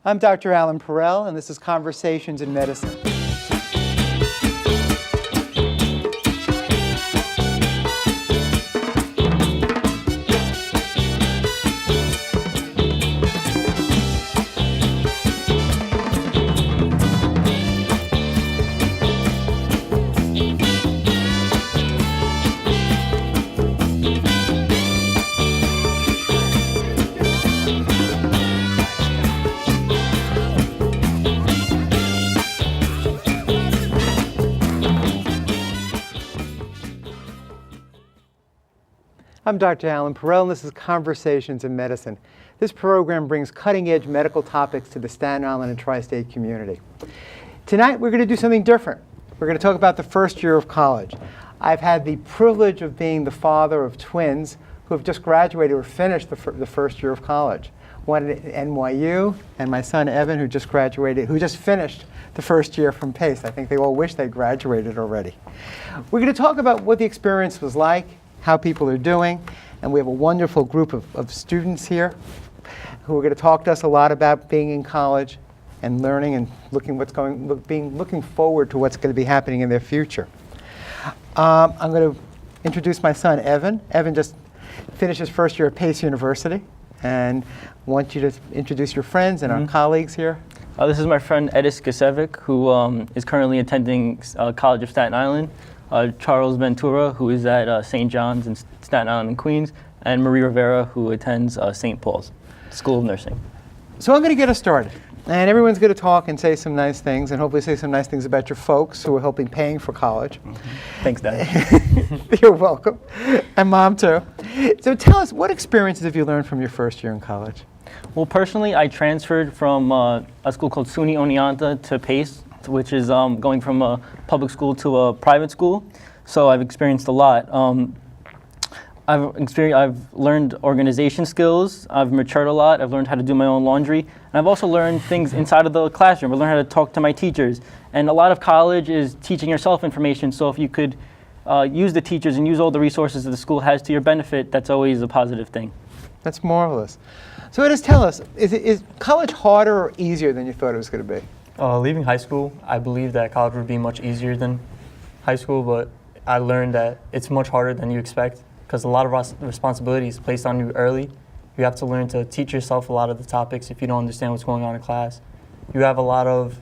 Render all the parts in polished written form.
I'm Dr. Allan Perel, and this is Conversations in Medicine. I'm Dr. Allan Perel, and this is Conversations in Medicine. This program brings cutting-edge medical topics to the Staten Island and tri-state community. Tonight, we're going to do something different. We're going to talk about the first year of college. I've had the privilege of being the father of twins who have just graduated or finished the first year of college. One at NYU, and my son Evan, who just finished the first year from Pace. I think they all wish they graduated already. We're going to talk about what the experience was like, how people are doing, and we have a wonderful group of students here who are going to talk to us a lot about being in college and learning and looking forward to what's going to be happening in their future. I'm going to introduce my son, Evan. Evan just finished his first year at Pace University, and I want you to introduce your friends and our colleagues here. This is my friend Edis Gasevic, who is currently attending College of Staten Island. Charles Ventura, who is at St. John's in Staten Island and Queens, and Marie Rivera, who attends St. Paul's School of Nursing. So I'm going to get us started. And everyone's going to talk and say some nice things, and hopefully say some nice things about your folks who are helping paying for college. Thanks, Dad. You're welcome. And Mom, too. So tell us, what experiences have you learned from your first year in college? Well, personally, I transferred from a school called SUNY Oneonta to Pace, which is going from a public school to a private school. So I've experienced a lot. I've learned organization skills. I've matured a lot. I've learned how to do my own laundry. And I've also learned things inside of the classroom. I learned how to talk to my teachers. And a lot of college is teaching yourself information. So if you could use the teachers and use all the resources that the school has to your benefit, that's always a positive thing. That's marvelous. So just tell us, is college harder or easier than you thought it was going to be? Leaving high school, I believe that college would be much easier than high school, but I learned that it's much harder than you expect because a lot of responsibilities placed on you early. You have to learn to teach yourself a lot of the topics if you don't understand what's going on in class. You have a lot of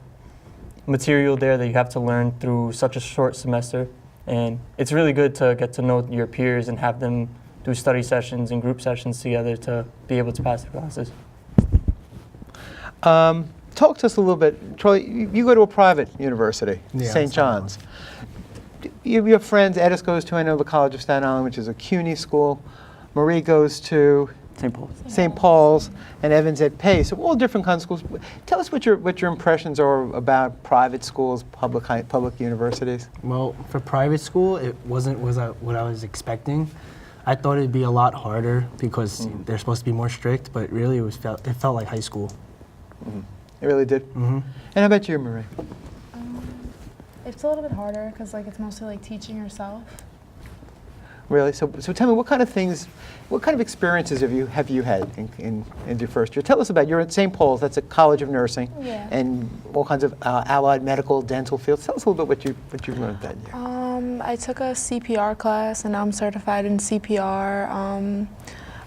material there that you have to learn through such a short semester, and it's really good to get to know your peers and have them do study sessions and group sessions together to be able to pass the classes. Talk to us a little bit. Troy, you go to a private university, St. John's. You have friends. Edis goes to, I know, the College of Staten Island, which is a CUNY school. Marie goes to St. Paul's, and Evan's at Pace. So all different kinds of schools. Tell us what your impressions are about private schools, public universities. Well, for private school, it wasn't what I was expecting. I thought it'd be a lot harder because they're supposed to be more strict, but really it felt like high school. It really did? And how about you, Marie? It's a little bit harder because it's mostly teaching yourself. Really? So tell me, what kind of experiences have you had in your first year? Tell us about, you're at St. Paul's, that's a college of nursing, and all kinds of allied medical, dental fields. Tell us a little bit what you learned that year. I took a CPR class, and now I'm certified in CPR.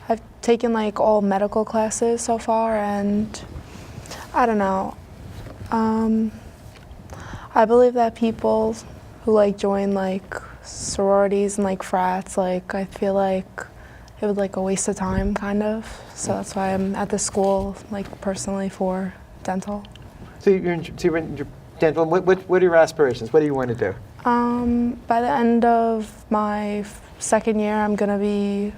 I've taken all medical classes so far, and I don't know. I believe that people who join sororities and frats, I feel like it was a waste of time, kind of. So that's why I'm at this school, personally for dental. So you're in your dental. What are your aspirations? What do you want to do? By the end of my second year, I'm gonna be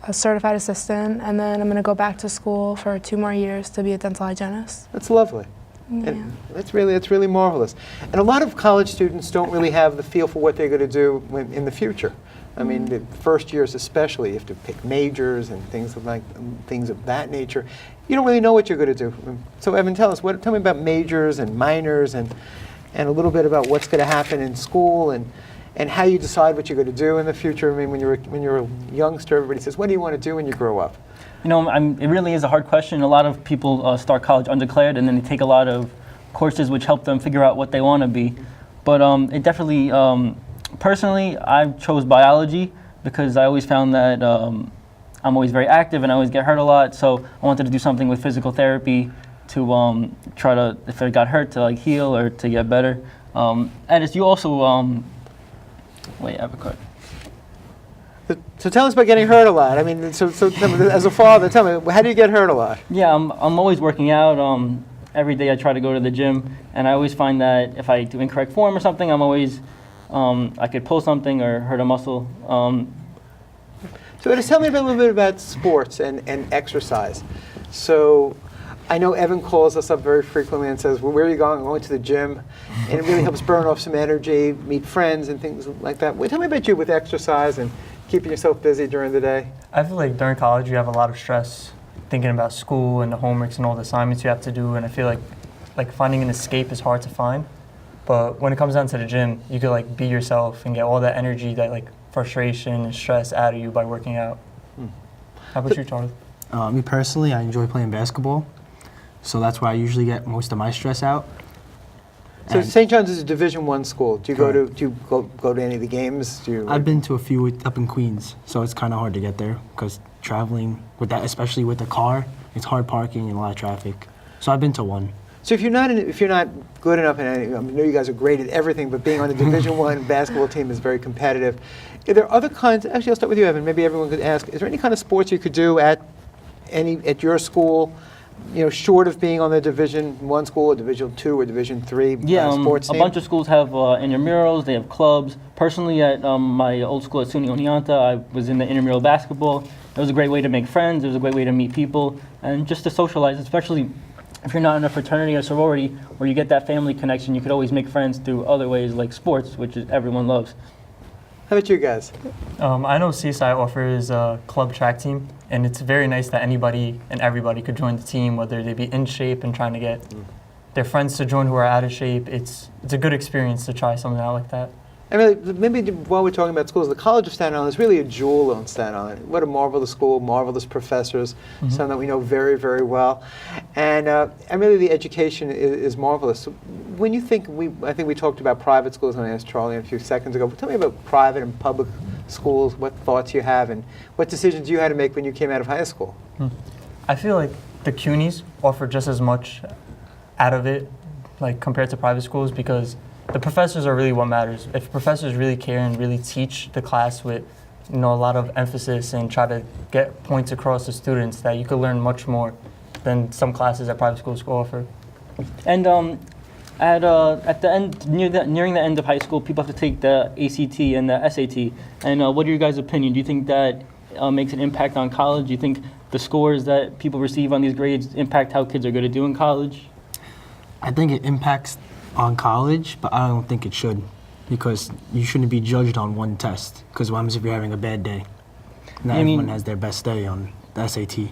a certified assistant, and then I'm gonna go back to school for 2 more years to be a dental hygienist. That's lovely. Yeah. And it's really marvelous. And a lot of college students don't really have the feel for what they're going to do in the future. I mean, the first years especially, you have to pick majors and things of that nature. You don't really know what you're going to do. So Evan, tell me about majors and minors and a little bit about what's going to happen in school and how you decide what you're going to do in the future. I mean, when you're a youngster, everybody says, what do you want to do when you grow up? You know, it really is a hard question. A lot of people start college undeclared, and then they take a lot of courses which help them figure out what they want to be. But it definitely, personally, I chose biology because I always found that I'm always very active and I always get hurt a lot. So I wanted to do something with physical therapy to try to, if I got hurt, to like heal or to get better. And as you also, wait, I have a card. So tell us about getting hurt a lot. I mean, so tell me, as a father, tell me, how do you get hurt a lot? Yeah, I'm always working out. Every day I try to go to the gym, and I always find that if I do incorrect form or something, I'm always, I could pull something or hurt a muscle. So just tell me a little bit about sports and exercise. So I know Evan calls us up very frequently and says, well, where are you going? I'm going to the gym. And it really helps burn off some energy, meet friends and things like that. Well, tell me about you with exercise and keeping yourself busy during the day. I feel like during college you have a lot of stress thinking about school and the homeworks and all the assignments you have to do, and I feel like finding an escape is hard to find. But when it comes down to the gym, you could like be yourself and get all that energy, that like frustration and stress out of you by working out. How about you, Charlie? Me personally, I enjoy playing basketball, so that's where I usually get most of my stress out. So And St. John's is a Division I school. Do you Correct. do you go to any of the games? Do you, I've been to a few up in Queens, so it's kind of hard to get there because traveling with that, especially with the car, it's hard parking and a lot of traffic. So I've been to one. So if you're not good enough in any, I know you guys are great at everything, but being on the Division I basketball team is very competitive. Are there other kinds? Actually, I'll start with you, Evan. Maybe everyone could ask: is there any kind of sports you could do at your school? You know, short of being on the Division I school, or Division II, or Division III sports a team? bunch of schools have intramurals, they have clubs. Personally, at my old school at SUNY Oneonta, I was in the intramural basketball. It was a great way to make friends, it was a great way to meet people, and just to socialize, especially if you're not in a fraternity or sorority where you get that family connection. You could always make friends through other ways like sports, which everyone loves. How about you guys? I know CSI offers a club track team, and it's very nice that anybody and everybody could join the team, whether they be in shape and trying to get their friends to join who are out of shape. It's a good experience to try something out like that. I mean, maybe while we're talking about schools, the College of Staten Island is really a jewel on Staten Island. What a marvelous school, marvelous professors, some that we know very, very well. And really the education is marvelous. So when you think, I think we talked about private schools, and I asked Charlie a few seconds ago, but tell me about private and public schools, what thoughts you have, and what decisions you had to make when you came out of high school. I feel like the CUNYs offer just as much out of it, like compared to private schools, because the professors are really what matters. If professors really care and really teach the class with, a lot of emphasis and try to get points across to students, that you could learn much more than some classes that private schools could offer. And at the end, nearing the end of high school, people have to take the ACT and the SAT. And what are your guys' opinion? Do you think that makes an impact on college? Do you think the scores that people receive on these grades impact how kids are going to do in college? I think it impacts on college, but I don't think it should, because you shouldn't be judged on one test. Because what happens if you're having a bad day? Not everyone has their best day on the SAT.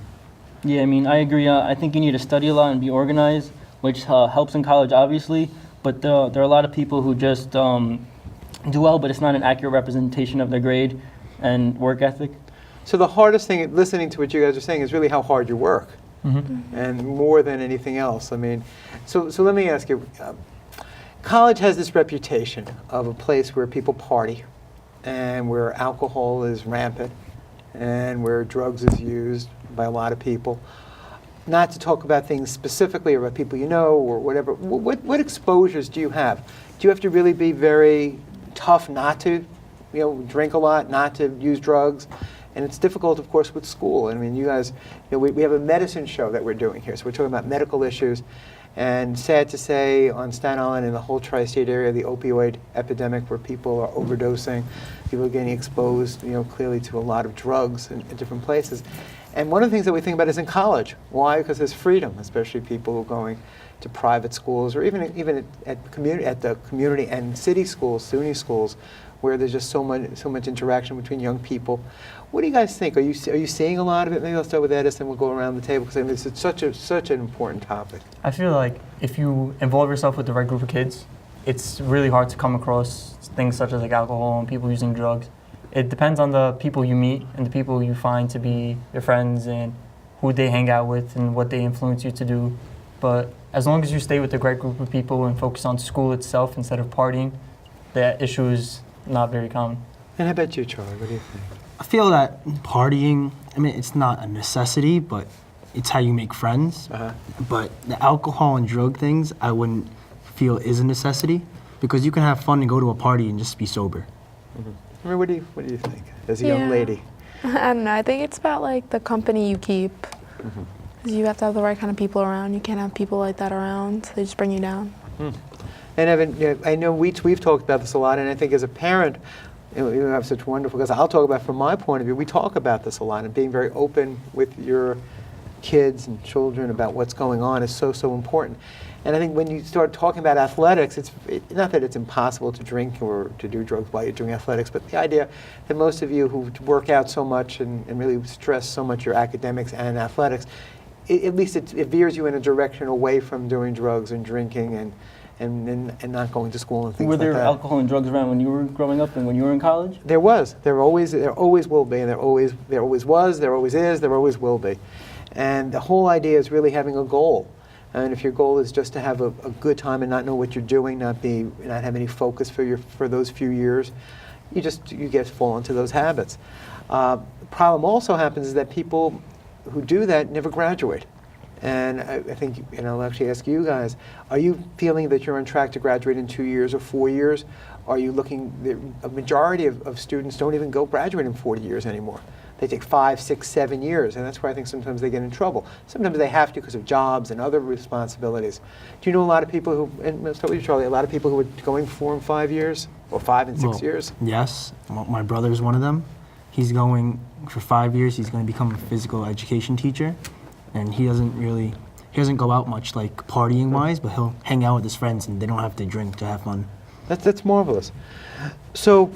Yeah, I mean, I agree. I think you need to study a lot and be organized, which helps in college, obviously. But there are a lot of people who just do well, but it's not an accurate representation of their grade and work ethic. So the hardest thing, listening to what you guys are saying, is really how hard you work, and more than anything else. I mean, so let me ask you. College has this reputation of a place where people party, and where alcohol is rampant, and where drugs is used by a lot of people. Not to talk about things specifically about people you know or whatever. What exposures do you have? Do you have to really be very tough not to, drink a lot, not to use drugs? And it's difficult, of course, with school. I mean, you guys, we have a medicine show that we're doing here, so we're talking about medical issues. And sad to say, on Staten Island and the whole tri-state area, the opioid epidemic, where people are overdosing, people are getting exposed, clearly to a lot of drugs in different places. And one of the things that we think about is in college. Why? Because there's freedom, especially people who are going to private schools, or even at the community and city schools, SUNY schools, where there's just so much interaction between young people. What do you guys think? Are you seeing a lot of it? Maybe I'll start with Edison. We'll go around the table, because I mean, it's such an important topic. I feel like if you involve yourself with the right group of kids, it's really hard to come across things such as like alcohol and people using drugs. It depends on the people you meet and the people you find to be your friends, and who they hang out with and what they influence you to do. But as long as you stay with the right group of people and focus on school itself instead of partying, that issue is not very common. And how about you, Charlie? What do you think? I feel that partying, I mean, it's not a necessity, but it's how you make friends. But the alcohol and drug things, I wouldn't feel is a necessity, because you can have fun and go to a party and just be sober. I mean, what do you think as a young Yeah. lady? I don't know. I think it's about like the company you keep. 'Cause you have to have the right kind of people around. You can't have people like that around. They just bring you down. And Evan, I know we've talked about this a lot, and I think as a parent, you have such wonderful, because I'll talk about from my point of view, we talk about this a lot, and being very open with your kids and children about what's going on is so, so important. And I think when you start talking about athletics, it's not that it's impossible to drink or to do drugs while you're doing athletics, but the idea that most of you who work out so much and really stress so much your academics and athletics, at least it veers you in a direction away from doing drugs and drinking and not going to school and things Were like there that. alcohol and drugs around when you were growing up and when you were in college? There was. There always will be, and there always was, there always is, there always will be. And the whole idea is really having a goal. And if your goal is just to have a good time and not know what you're doing, not have any focus for those few years, you fall into those habits. The problem also happens is that people who do that never graduate. And I think, and I'll actually ask you guys, are you feeling that you're on track to graduate in 2 years or 4 years? Are you looking, a majority of students don't even go graduate in 40 years anymore. They take 5, 6, 7 years, and that's where I think sometimes they get in trouble. Sometimes they have to because of jobs and other responsibilities. Do you know a lot of people who, and let's start with you, Charlie, a lot of people who are going 4 and 5 years, or 5 and 6 years? Yes, my brother's one of them. He's going for 5 years. He's going to become a physical education teacher, and he doesn't go out much, like partying wise, but he'll hang out with his friends, and they don't have to drink to have fun. That's marvelous. So,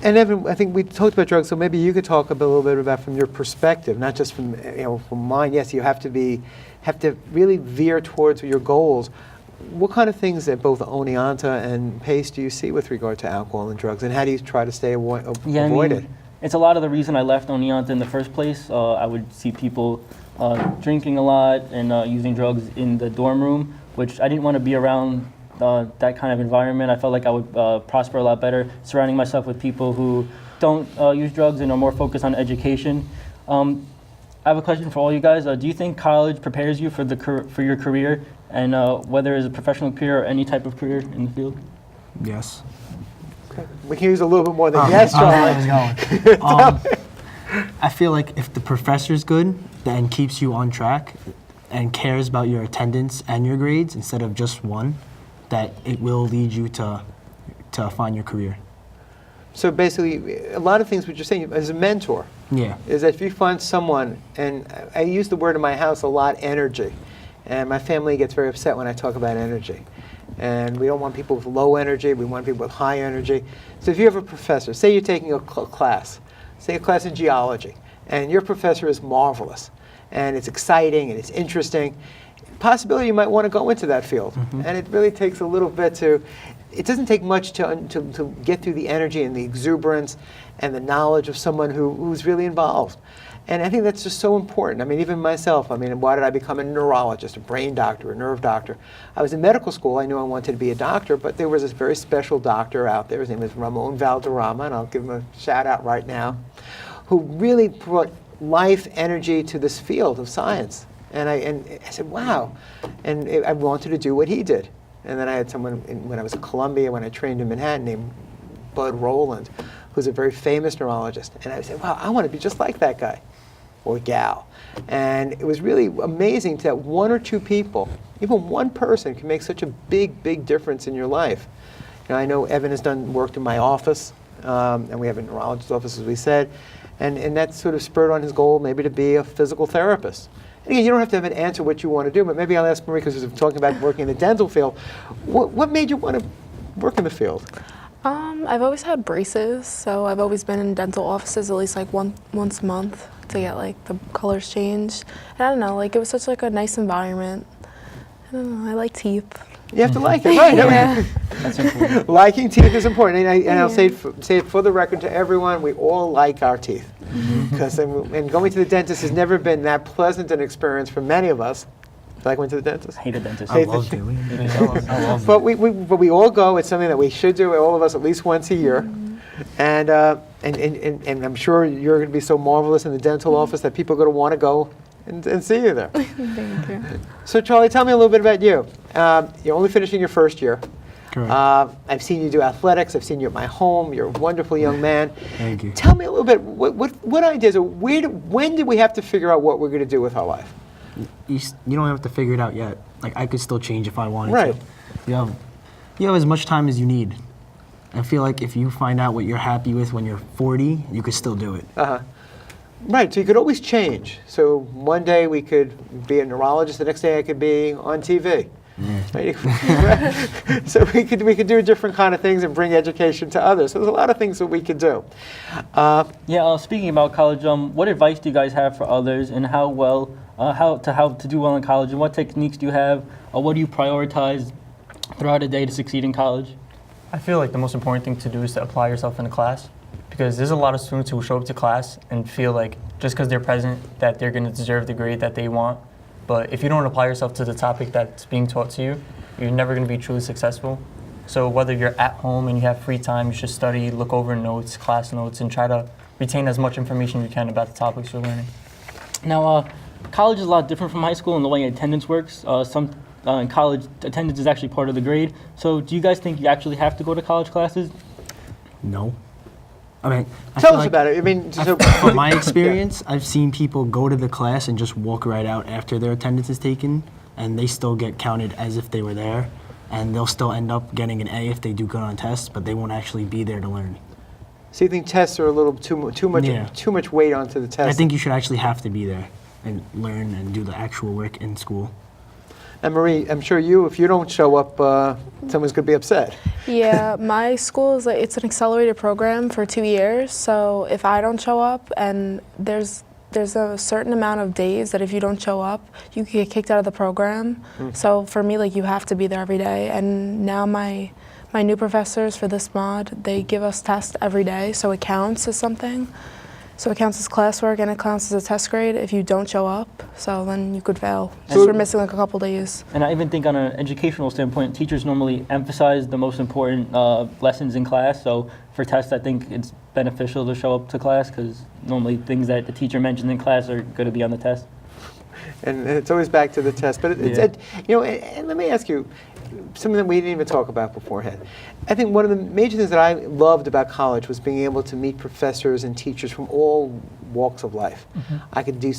and Evan, I think we talked about drugs, so maybe you could talk a little bit about from your perspective, not just from from mine. Yes, you have to really veer towards your goals. What kind of things at both Oneonta and Pace do you see with regard to alcohol and drugs, and how do you try to stay avoid it? It's a lot of the reason I left Oneonta in the first place. I would see people drinking a lot and using drugs in the dorm room, which I didn't want to be around. That kind of environment. I felt like I would prosper a lot better surrounding myself with people who don't use drugs and are more focused on education. I have a question for all you guys. Do you think college prepares you for your career, and whether it's a professional career or any type of career in the field? Yes. Okay. We can use a little bit more than yes, Charlie. I feel like if the professor's good, then keeps you on track and cares about your attendance and your grades instead of just one, that it will lead you to find your career. So basically, a lot of things what you're saying as a mentor is that if you find someone, and I use the word in my house a lot, energy, and my family gets very upset when I talk about energy. And we don't want people with low energy, we want people with high energy. So if you have a professor, say you're taking a class, say a class in geology, and your professor is marvelous, and it's exciting and it's interesting, possibility you might want to go into that field. And it really takes a little bit it doesn't take much to get through the energy and the exuberance and the knowledge of someone who's really involved. And I think that's just so important. I mean, even myself, why did I become a neurologist, a brain doctor, a nerve doctor? I was in medical school, I knew I wanted to be a doctor, but there was this very special doctor out there, his name was Ramon Valderrama, and I'll give him a shout out right now, who really brought life, energy to this field of science. And I said, wow. And I wanted to do what he did. And then I had someone, when I was at Columbia, when I trained in Manhattan, named Bud Rowland, who's a very famous neurologist. And I said, wow, I want to be just like that guy or gal. And it was really amazing that one or two people, even one person, can make such a big, big difference in your life. I know Evan has worked in my office, and we have a neurologist's office, as we said, and that sort of spurred on his goal maybe to be a physical therapist. Again, you don't have to have an answer what you want to do, but maybe I'll ask Marie, because we're talking about working in the dental field. What made you want to work in the field? I've always had braces, so I've always been in dental offices at least like once a month to get like the colors changed. And I don't know, like it was such like a nice environment. I don't know, I like teeth. You have to like it, right? Yeah. That's important. Liking teeth is important, and I'll say it for the record to everyone: we all like our teeth, because and going to the dentist has never been that pleasant an experience for many of us. Like going to the dentist. I hate a dentist. I love doing it. I love But we all go. It's something that we should do. All of us at least once a year, and I'm sure you're going to be so marvelous in the dental office that people are going to want to go and see you there. Thank you. So Charlie, tell me a little bit about you. You're only finishing your first year. Correct. I've seen you do athletics. I've seen you at my home. You're a wonderful young man. Thank you. Tell me a little bit. What ideas? Or when did we have to figure out what we're going to do with our life? You don't have to figure it out yet. Like, I could still change if I wanted Right. to. You have as much time as you need. I feel like if you find out what you're happy with when you're 40, you could still do it. Right, so you could always change. So one day we could be a neurologist, the next day I could be on TV. Right? So we could do different kind of things and bring education to others. So there's a lot of things that we could do. Speaking about college, what advice do you guys have for others, and how to do well in college, and what techniques do you have, or what do you prioritize throughout a day to succeed in college? I feel like the most important thing to do is to apply yourself in a class, because there's a lot of students who show up to class and feel like just because they're present that they're going to deserve the grade that they want. But if you don't apply yourself to the topic that's being taught to you, you're never going to be truly successful. So whether you're at home and you have free time, you should study, look over notes, class notes, and try to retain as much information you can about the topics you're learning. Now, college is a lot different from high school in the way attendance works. In college, attendance is actually part of the grade. So do you guys think you actually have to go to college classes? No. I mean, Tell us about it. I mean, so, from my experience, I've seen people go to the class and just walk right out after their attendance is taken, and they still get counted as if they were there, and they'll still end up getting an A if they do good on tests, but they won't actually be there to learn. So you think tests are a little too much weight onto the test? I think you should actually have to be there and learn and do the actual work in school. And Marie, I'm sure if you don't show up, someone's going to be upset. Yeah, my school is it's an accelerated program for 2 years. So if I don't show up, and there's a certain amount of days that if you don't show up, you can get kicked out of the program. So for me, you have to be there every day. And now my new professors for this mod, they give us tests every day, so it counts as something. So it counts as classwork and it counts as a test grade if you don't show up. So then you could fail just for missing a couple days. And I even think on an educational standpoint, teachers normally emphasize the most important lessons in class. So for tests, I think it's beneficial to show up to class, because normally things that the teacher mentioned in class are going to be on the test. And it's always back to the test. But and let me ask you something that we didn't even talk about beforehand. I think one of the major things that I loved about college was being able to meet professors and teachers from all walks of life. I could be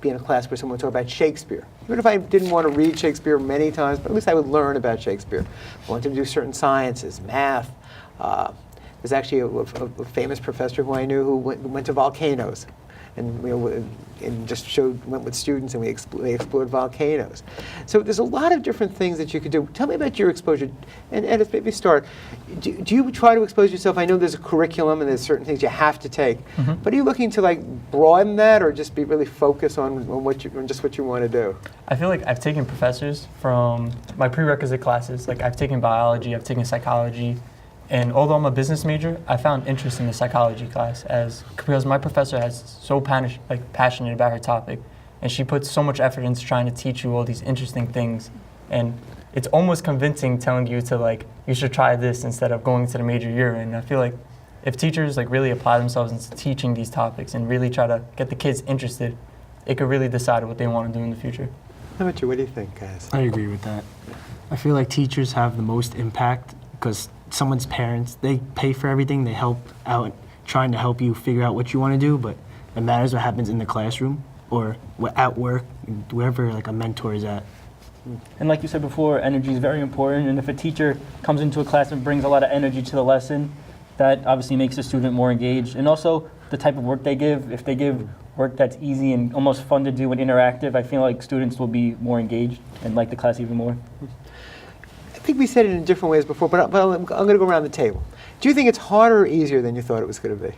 in a class where someone would talk about Shakespeare. Even if I didn't want to read Shakespeare many times, but at least I would learn about Shakespeare. I wanted to do certain sciences, math. There's actually a famous professor who I knew who went to volcanoes. And just went with students, and they explored volcanoes. So there's a lot of different things that you could do. Tell me about your exposure. And Ed, maybe start. Do you try to expose yourself? I know there's a curriculum and there's certain things you have to take. But are you looking to broaden that, or just be really focused on what you want to do? I feel like I've taken professors from my prerequisite classes. Like, I've taken biology, I've taken psychology. And although I'm a business major, I found interest in the psychology class because my professor is so passionate about her topic, and she puts so much effort into trying to teach you all these interesting things. And it's almost convincing telling you to you should try this instead of going to the major you're in. And I feel like if teachers really apply themselves into teaching these topics and really try to get the kids interested, it could really decide what they want to do in the future. How about you? What do you think, guys? I agree with that. I feel like teachers have the most impact because someone's parents, they pay for everything, they help out trying to help you figure out what you want to do, but it matters what happens in the classroom or at work, wherever a mentor is at. And like you said before, energy is very important, and if a teacher comes into a class and brings a lot of energy to the lesson, that obviously makes the student more engaged. And also the type of work they give, if they give work that's easy and almost fun to do and interactive, I feel like students will be more engaged and like the class even more. I think we said it in different ways before, but I'm going to go around the table. Do you think it's harder or easier than you thought it was going to be?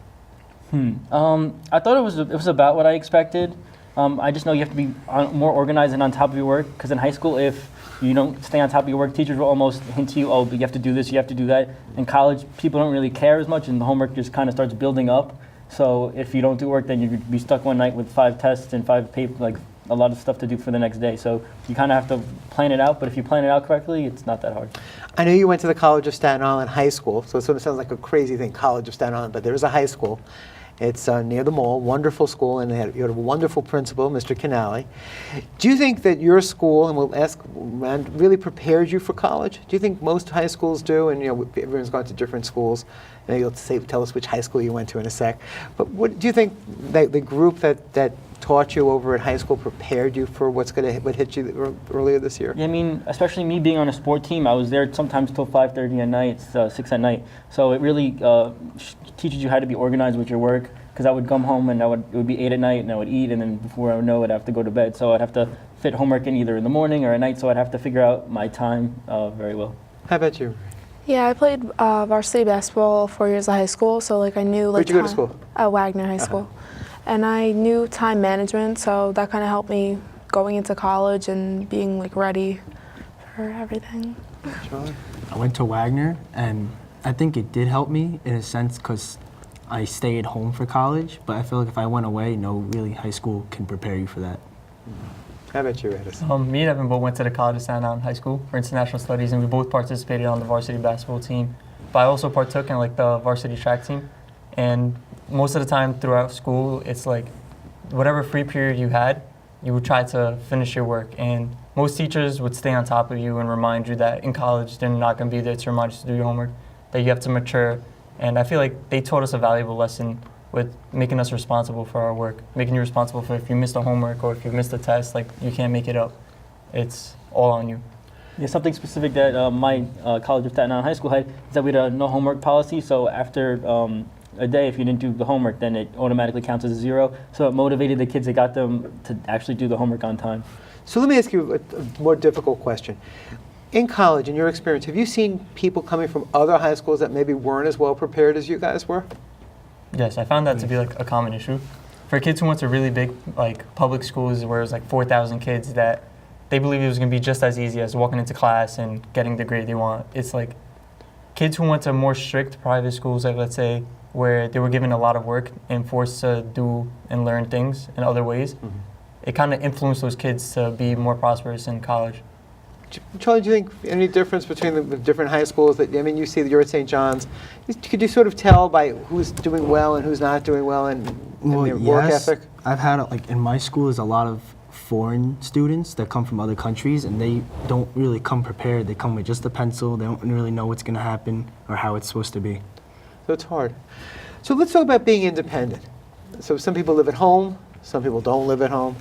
I thought it was about what I expected. I just know you have to be more organized and on top of your work, because in high school, if you don't stay on top of your work, teachers will almost hint to you, oh, but you have to do this, you have to do that. In college, people don't really care as much, and the homework just kind of starts building up. So if you don't do work, then you'd be stuck one night with 5 tests and 5 papers, like a lot of stuff to do for the next day. So you kind of have to plan it out, but if you plan it out correctly, it's not that hard. I know you went to the College of Staten Island High School, so it sort of sounds like a crazy thing, College of Staten Island, but there is a high school. It's near the mall, wonderful school, and you had a wonderful principal, Mr. Canali. Do you think that your school, and we'll ask, really prepared you for college? Do you think most high schools do? And everyone's gone to different schools. And you'll tell us which high school you went to in a sec. But what do you think that the group that taught you over at high school prepared you for what hit you earlier this year? Yeah, I mean, especially me being on a sport team, I was there sometimes till 5:30 at night, 6 at night. So it really teaches you how to be organized with your work. Because I would come home and it would be 8 at night, and I would eat, and then before I would know it, I'd have to go to bed. So I'd have to fit homework in either in the morning or at night. So I'd have to figure out my time very well. How about you? Yeah, I played varsity basketball 4 years of high school, so like I knew like Where'd you go to school? Wagner High School, and I knew time management, so that kind of helped me going into college and being like ready for everything. Charlie? I went to Wagner, and I think it did help me in a sense because I stayed home for college, but I feel like if I went away, no really high school can prepare you for that. How about you, Edison? Me and Evan both went to the College of Staten Island High School for international studies, and we both participated on the varsity basketball team. But I also partook in like the varsity track team, and most of the time throughout school, it's like whatever free period you had, you would try to finish your work. And most teachers would stay on top of you and remind you that in college they're not going to be there to remind you to do your homework, that you have to mature. And I feel like they taught us a valuable lesson with making us responsible for our work, making you responsible for if you missed a homework or if you missed a test, like you can't make it up. It's all on you. Yeah, something specific that my College of Staten Island High School had is that we had a no homework policy. So after a day, if you didn't do the homework, then it automatically counts as a 0. So it motivated the kids that got them to actually do the homework on time. So let me ask you a more difficult question. In college, in your experience, have you seen people coming from other high schools that maybe weren't as well prepared as you guys were? Yes, I found that to be like a common issue. For kids who went to really big like public schools where it was like 4,000 kids, that they believe it was going to be just as easy as walking into class and getting the grade they want. It's like kids who went to more strict private schools, like let's say, where they were given a lot of work and forced to do and learn things in other ways. Mm-hmm. It kind of influenced those kids to be more prosperous in college. Charlie, do you think any difference between the different high schools? That I mean, you see that you're at St. John's. Could you sort of tell by who's doing well and who's not doing well in their work ethic? I've had, like, in my school, there's a lot of foreign students that come from other countries, and they don't really come prepared. They come with just a pencil. They don't really know what's going to happen or how it's supposed to be. So it's hard. So let's talk about being independent. So some people live at home. Some people don't live at home.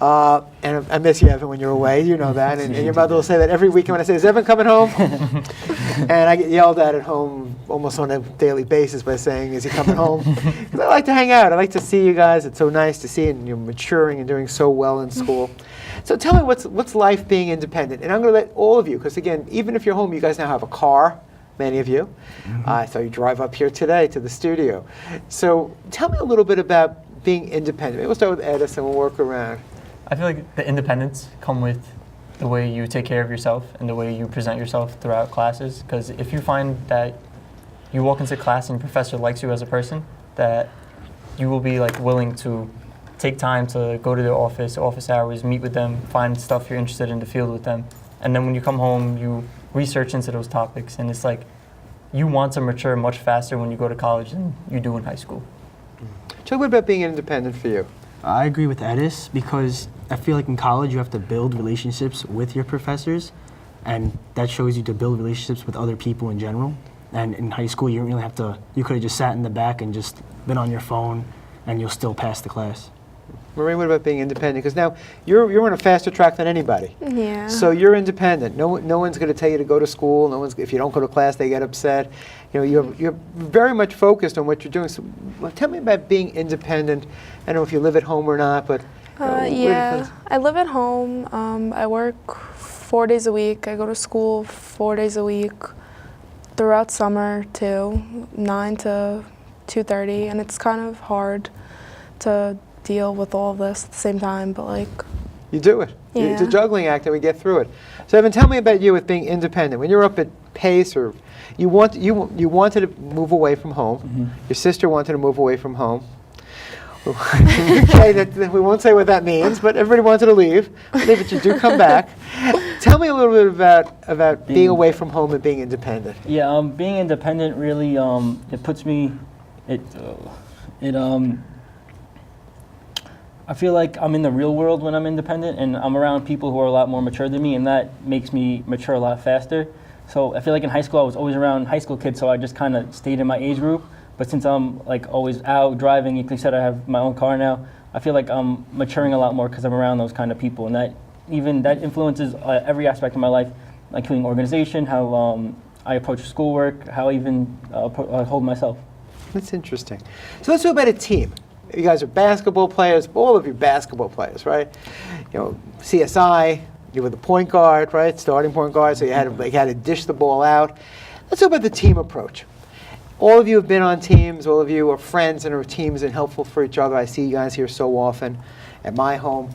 And I miss you, Evan, when you're away. You know that. And your mother will say that every weekend when I say, is Evan coming home? And I get yelled at home almost on a daily basis by saying, is he coming home? Because I like to hang out. I like to see you guys. It's so nice to see, and you're maturing and doing so well in school. So tell me, what's life being independent? And I'm going to let all of you, because again, even if you're home, you guys now have a car, many of you. Mm-hmm. I saw you drive up here today to the studio. So tell me a little bit about being independent. Maybe we'll start with Edison, we'll work around. I feel like the independence come with the way you take care of yourself and the way you present yourself throughout classes. Because if you find that you walk into class and your professor likes you as a person, that you will be like willing to take time to go to their office hours, meet with them, find stuff you're interested in the field with them. And then when you come home, you research into those topics. And it's like you want to mature much faster when you go to college than you do in high school. Chuck, what about being independent for you? I agree with Edis because I feel like in college you have to build relationships with your professors, and that shows you to build relationships with other people in general. And in high school you don't really have to, you could have just sat in the back and just been on your phone and you'll still pass the class. Marie, what about being independent? Because now you're on a faster track than anybody. Yeah. So you're independent. No one's going to tell you to go to school. If you don't go to class, they get upset. You know, you're very much focused on what you're doing. So tell me about being independent. I don't know if you live at home or not, but yeah, I live at home. I work 4 days a week. I go to school 4 days a week throughout summer too, 9 to 2:30, and it's kind of hard to deal with all of this at the same time, but like, You do it. It's a Yeah. juggling act, and we get through it. So, Evan, tell me about you with being independent. When you were up at Pace, or you wanted to move away from home. Your sister wanted to move away from home. Okay, we won't say what that means, but everybody wanted to leave. But you do come back. Tell me a little bit about being away from home and being independent. Yeah, being independent really it puts me I feel like I'm in the real world when I'm independent, and I'm around people who are a lot more mature than me, and that makes me mature a lot faster. So I feel like in high school I was always around high school kids, so I just kind of stayed in my age group. But since I'm like always out driving, like you said, I have my own car now. I feel like I'm maturing a lot more because I'm around those kind of people, and that influences every aspect of my life, including organization, how I approach schoolwork, how I even hold myself. That's interesting. So let's talk about a team. You guys are basketball players, all of you basketball players, right? You know, CSI, you were the point guard, right? Starting point guard, so you had to dish the ball out. Let's talk about the team approach. All of you have been on teams, all of you are friends and are teams and helpful for each other. I see you guys here so often at my home.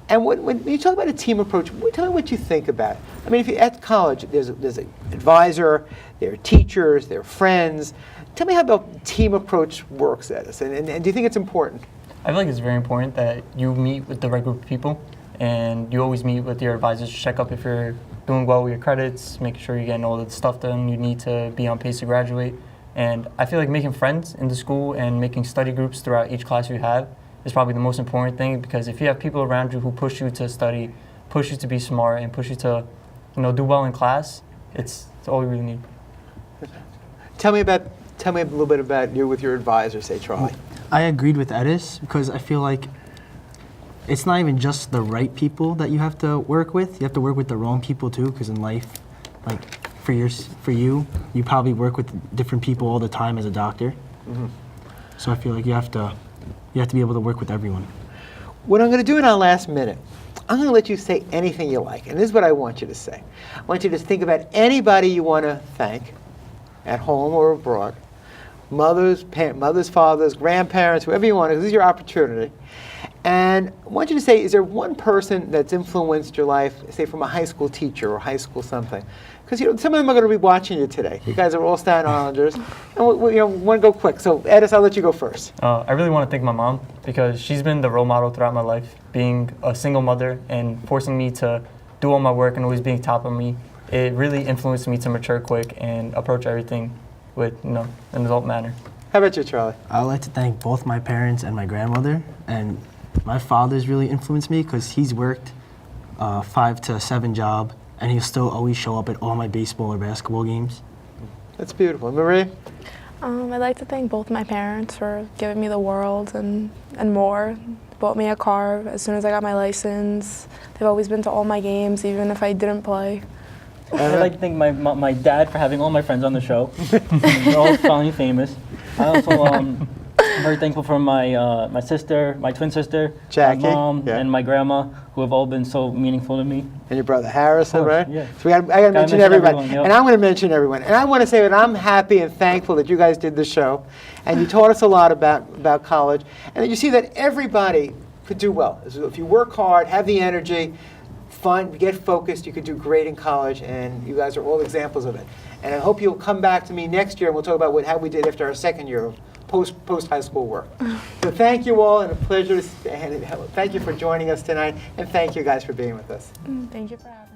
And when you talk about a team approach, tell me what you think about it. I mean, if you're at college, there's an advisor, there are teachers, there are friends. Tell me how the team approach works at us, and do you think it's important? I feel like it's very important that you meet with the right group of people, and you always meet with your advisors to check up if you're doing well with your credits, making sure you're getting all the stuff done you need to be on pace to graduate. And I feel like making friends in the school and making study groups throughout each class you have is probably the most important thing, because if you have people around you who push you to study, push you to be smart, and push you to, do well in class, it's all you really need. Tell me a little bit about you with your advisor, say Charlie. I agreed with Edis because I feel like it's not even just the right people that you have to work with. You have to work with the wrong people too, because in life, like for you probably work with different people all the time as a doctor. So I feel like you have to be able to work with everyone. What I'm going to do in our last minute, I'm going to let you say anything you like, and this is what I want you to say. I want you to think about anybody you want to thank, at home or abroad. Mothers, fathers, grandparents, whoever you want to. This is your opportunity. And I want you to say, is there one person that's influenced your life, say from a high school teacher or high school something? Because some of them are going to be watching you today. You guys are all Staten Islanders. And we want to go quick. So Edis, I'll let you go first. I really want to thank my mom, because she's been the role model throughout my life, being a single mother and forcing me to do all my work and always being top of me. It really influenced me to mature quick and approach everything with an adult manner. How about you, Charlie? I would like to thank both my parents and my grandmother. And my father's really influenced me because he's worked 5 to 7 job, and he'll still always show up at all my baseball or basketball games. That's beautiful. Marie? I'd like to thank both my parents for giving me the world and more. Bought me a car as soon as I got my license. They've always been to all my games, even if I didn't play. I'd like to thank my dad for having all my friends on the show. They're all finally famous. I also am very thankful for my sister, my twin sister, Jackie, my mom, yeah. and my grandma, who have all been so meaningful to me. And your brother Harrison, Of course, right? yeah. So I got to mention everybody. everyone, yep. And I'm going to mention everyone. And I want to say that I'm happy and thankful that you guys did this show. And you taught us a lot about college. And that you see that everybody could do well. So if you work hard, have the energy, get focused, you could do great in college. And you guys are all examples of it. And I hope you'll come back to me next year and we'll talk about how we did after our second year of post-high school work. So thank you all, and a pleasure. Thank you for joining us tonight, and thank you guys for being with us. Thank you for having me.